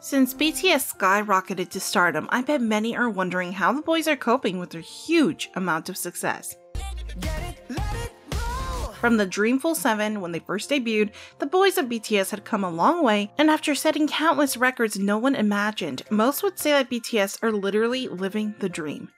Since BTS skyrocketed to stardom, I bet many are wondering how the boys are coping with their huge amount of success. From the Dreamful 7 when they first debuted, the boys of BTS had come a long way, and after setting countless records no one imagined, most would say that BTS are literally living the dream.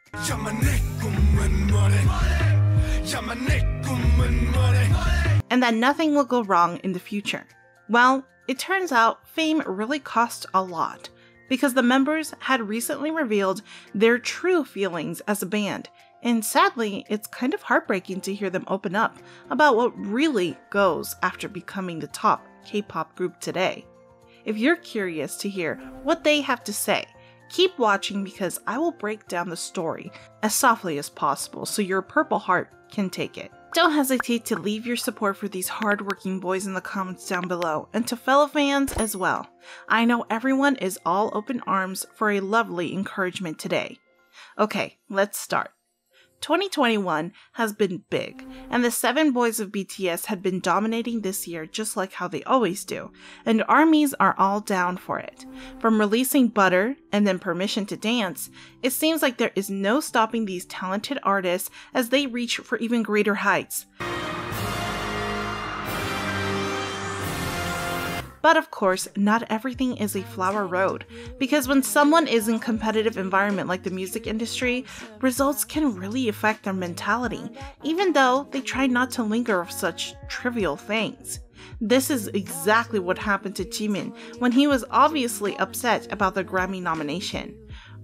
And that nothing will go wrong in the future. Well, it turns out fame really costs a lot, because the members had recently revealed their true feelings as a band, and sadly, it's kind of heartbreaking to hear them open up about what really goes after becoming the top K-pop group today. If you're curious to hear what they have to say, keep watching because I will break down the story as softly as possible so your purple heart can take it. Don't hesitate to leave your support for these hardworking boys in the comments down below, and to fellow fans as well. I know everyone is all open arms for a lovely encouragement today. Okay, let's start. 2021 has been big, and the 7 boys of BTS had been dominating this year just like how they always do, and ARMYs are all down for it. From releasing Butter and then Permission to Dance, it seems like there is no stopping these talented artists as they reach for even greater heights. But of course, not everything is a flower road, because when someone is in a competitive environment like the music industry, results can really affect their mentality, even though they try not to linger with such trivial things. This is exactly what happened to Jimin when he was obviously upset about the Grammy nomination.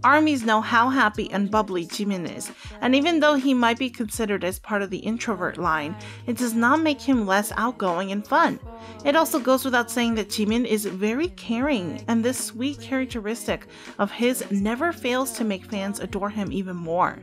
ARMYs know how happy and bubbly Jimin is, and even though he might be considered as part of the introvert line, it does not make him less outgoing and fun. It also goes without saying that Jimin is very caring, and this sweet characteristic of his never fails to make fans adore him even more.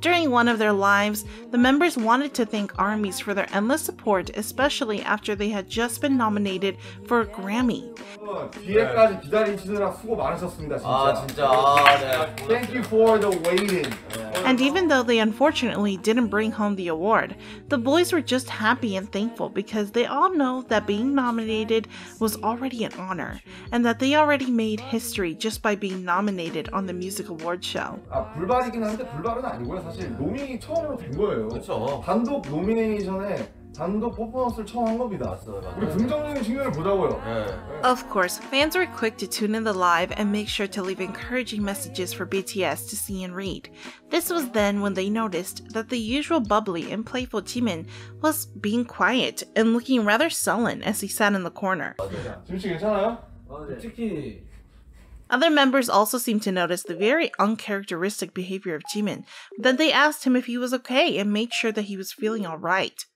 During one of their lives, the members wanted to thank ARMYs for their endless support, especially after they had just been nominated for a Grammy. 뒤에까지 기다리시느라 수고 많으셨습니다, 진짜. Thank you for the waiting. And even though they unfortunately didn't bring home the award, the boys were just happy and thankful because they all know that being nominated was already an honor, and that they already made history just by being nominated on the music award show. 불발이긴 한데 불발은 아니고요. 사실 노밍이 처음으로 된 거예요. 그렇죠. 단독 노미네이션에 단독 퍼포먼스를 처음 한 겁니다. 우리 긍정적인 측면을 보자고요. Of course, fans were quick to tune in the live and make sure to leave encouraging messages for BTS to see and read. This was then when they noticed that the usual bubbly and playful Jimin was being quiet and looking rather sullen as he sat in the corner. 지민 씨 괜찮아요? 솔직히 Other members also seemed to notice the very uncharacteristic behavior of Jimin, but then they asked him if he was okay and made sure that he was feeling alright.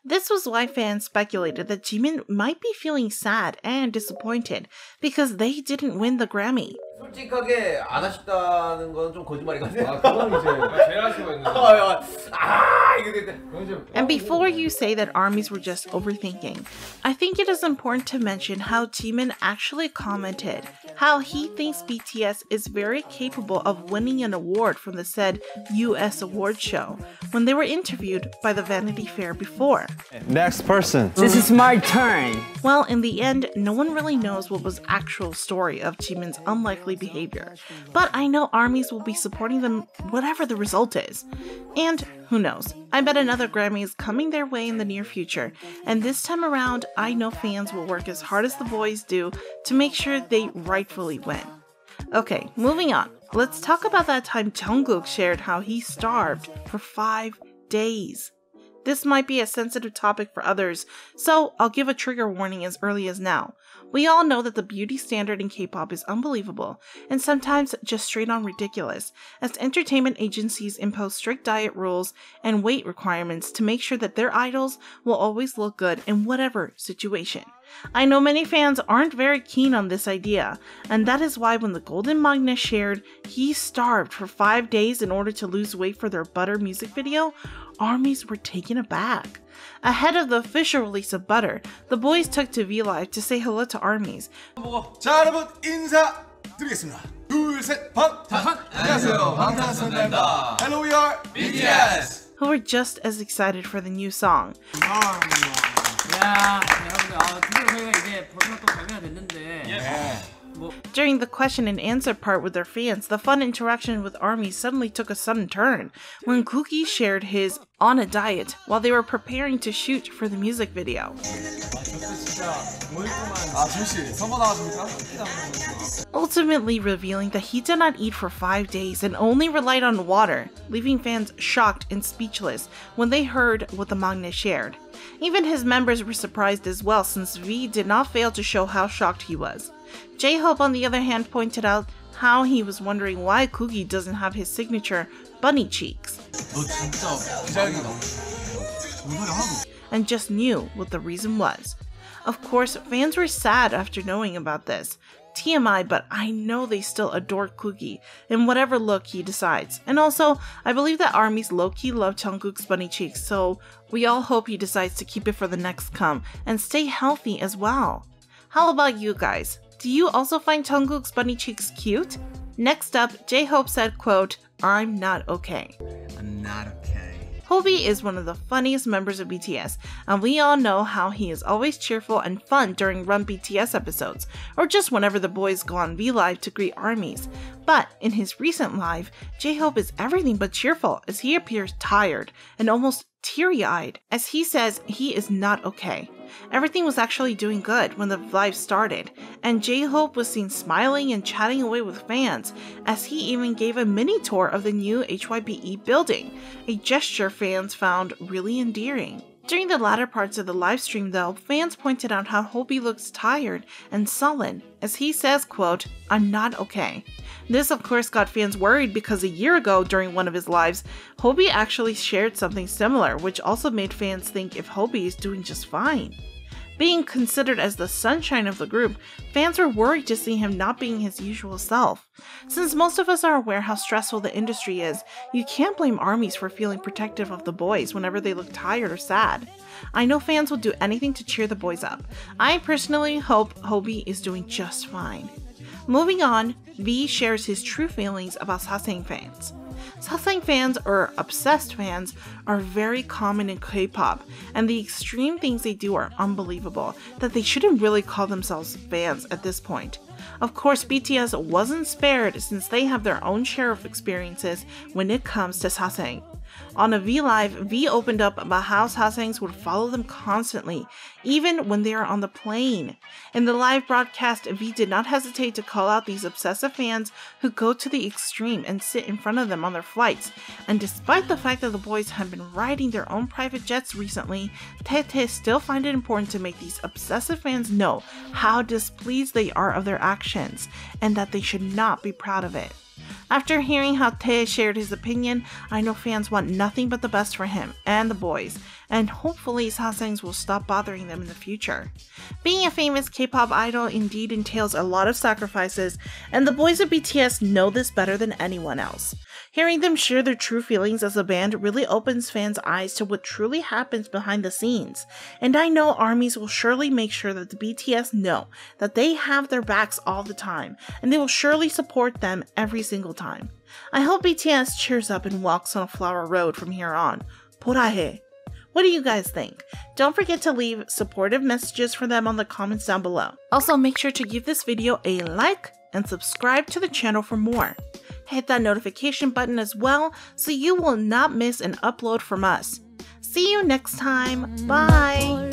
This was why fans speculated that Jimin might be feeling sad and disappointed because they didn't win the Grammy. 솔직하게 안 하셨다는 건 좀 거짓말이거든요. 그건 이제 제가 할 수가 있는. And before you say that ARMYs were just overthinking, I think it is important to mention how Jimin actually commented how he thinks BTS is very capable of winning an award from the said US award show when they were interviewed by the Vanity Fair before. Next person. This is my turn. Well, in the end, no one really knows what was the actual story of Jimin's unlikely behavior, but I know ARMYs will be supporting them whatever the result is. And who knows, I bet another Grammy is coming their way in the near future, and this time around, I know fans will work as hard as the boys do to make sure they rightfully win. Okay, moving on. Let's talk about that time Jungkook shared how he starved for 5 days. This might be a sensitive topic for others, so I'll give a trigger warning as early as now. We all know that the beauty standard in K-pop is unbelievable, and sometimes just straight on ridiculous, as entertainment agencies impose strict diet rules and weight requirements to make sure that their idols will always look good in whatever situation. I know many fans aren't very keen on this idea, and that is why when the Golden Magnus shared he starved for 5 days in order to lose weight for their Butter music video, ARMYs were taken aback. Ahead of the official release of Butter, the boys took to V-Live to say hello to ARMYs. 자, 여러분 인사드리겠습니다. 둘, 셋, 안녕하세요. 방탄소년단입니다. Hello, we are BTS. Who were just as excited for the new song. 야, 여러분들 드디어 저희가 이제 벌써 또 발매가 됐는데 During the question and answer part with their fans, the fun interaction with ARMY suddenly took a sudden turn when Cookie shared his on a diet while they were preparing to shoot for the music video. Ultimately revealing that he did not eat for 5 days and only relied on water, leaving fans shocked and speechless when they heard what the maknae shared. Even his members were surprised as well, since V did not fail to show how shocked he was. J-Hope, on the other hand, pointed out how he was wondering why Cookie doesn't have his signature bunny cheeks, and just knew what the reason was. Of course, fans were sad after knowing about this. TMI, but I know they still adore Cookie in whatever look he decides. And also, I believe that ARMYs low-key love Jungkook's bunny cheeks, so we all hope he decides to keep it for the next come and stay healthy as well. How about you guys? Do you also find Jungkook's bunny cheeks cute? Next up, J-Hope said, quote, "I'm not okay." I'm not okay. Hobi is one of the funniest members of BTS, and we all know how he is always cheerful and fun during Run BTS episodes, or just whenever the boys go on V-Live to greet ARMYs. But in his recent live, J-Hope is everything but cheerful as he appears tired and almost teary-eyed as he says he is not okay. Everything was actually doing good when the live started, and J-Hope was seen smiling and chatting away with fans, as he even gave a mini tour of the new HYBE building, a gesture fans found really endearing. During the latter parts of the live stream though, fans pointed out how Hobi looks tired and sullen, as he says, quote, "I'm not okay." This of course got fans worried because a year ago during one of his lives, Hobi actually shared something similar, which also made fans think if Hobi is doing just fine. Being considered as the sunshine of the group, fans were worried to see him not being his usual self. Since most of us are aware how stressful the industry is, you can't blame ARMYs for feeling protective of the boys whenever they look tired or sad. I know fans will do anything to cheer the boys up. I personally hope Hobi is doing just fine. Moving on, V shares his true feelings about Sasaeng fans. Sasaeng fans, or obsessed fans, are very common in K-pop, and the extreme things they do are unbelievable that they shouldn't really call themselves fans at this point. Of course, BTS wasn't spared since they have their own share of experiences when it comes to Sasaeng. On a V-Live, V opened up about how Sasaengs would follow them constantly, even when they are on the plane. In the live broadcast, V did not hesitate to call out these obsessive fans who go to the extreme and sit in front of them on their flights. And despite the fact that the boys have been riding their own private jets recently, Tae still find it important to make these obsessive fans know how displeased they are of their actions, and that they should not be proud of it. After hearing how Tae shared his opinion, I know fans want nothing but the best for him and the boys, and hopefully Sasaengs will stop bothering them in the future. Being a famous K-pop idol indeed entails a lot of sacrifices, and the boys of BTS know this better than anyone else. Hearing them share their true feelings as a band really opens fans' eyes to what truly happens behind the scenes, and I know ARMYs will surely make sure that the BTS know that they have their backs all the time, and they will surely support them every single time. I hope BTS cheers up and walks on a flower road from here on. 보라해. What do you guys think? Don't forget to leave supportive messages for them on the comments down below. Also, make sure to give this video a like and subscribe to the channel for more. Hit that notification button as well so you will not miss an upload from us. See you next time. Bye!